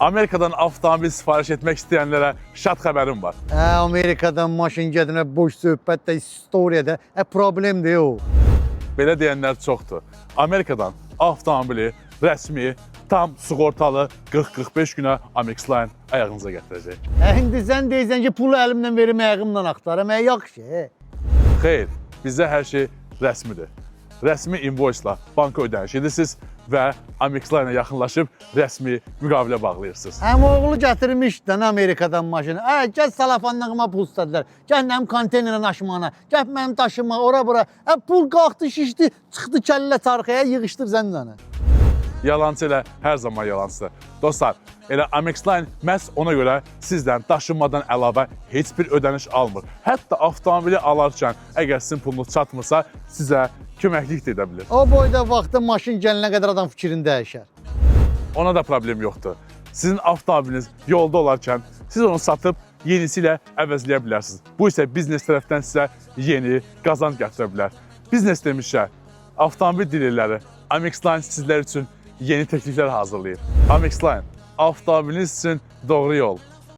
Amerikadan avtomobil sifariş etmək istəyənlərə şad xəbərim var. Amerikadan maşın gedinə boş söhbətdə, istoriyada problemdir o. Belə deyənlər çoxdur. Amerikadan avtomobili rəsmi, tam sığortalı 40-45 günə Amexline ayağınıza gətirəcək. İndi sən deyirsən ki, pulu əlimdən verim, ayağımdan axtarım, yaxşı. Xeyr, bizdə hər şey rəsmidir. Rəsmi invoice-la banka ödəniş edirsiniz və Amexline-a yaxınlaşıb rəsmi müqavilə bağlayırsınız. Həm oğlu gətirmişdən Amerikadan maşını. Gəl salafanlığıma pul istədilər. Gəl mənim konteynerlə aşmağına, gəl mənim daşıma, ora-bura. Pul qalxdı, şişdi, çıxdı kəllə çarxaya, yığışdır zəncana. Yalancı elə hər zaman yalancıdır. Dostlar, elə Amexline məhz ona görə sizdən daşınmadan əlavə heç bir ödəniş almır. Hətta avtomobili alarkən əgər sizin pulunuz çatmırsa, sizə köməklik də edə bilir. O boyda vaxtda maşın gəlinə qədər adam fikrini dəyişər. Ona da problem yoxdur. Sizin avtomobiliniz yolda olarkən siz onu satıb yenisi ilə əvəzləyə bilərsiniz. Bu isə biznes tərəfdən sizə yeni qazanc gətirə bilər. Biznes demişlər, avtomobil dilirləri Amexline sizlər üçün yeni təkliflər hazırlayır. Amexline, avtomobiliniz üçün doğru yol.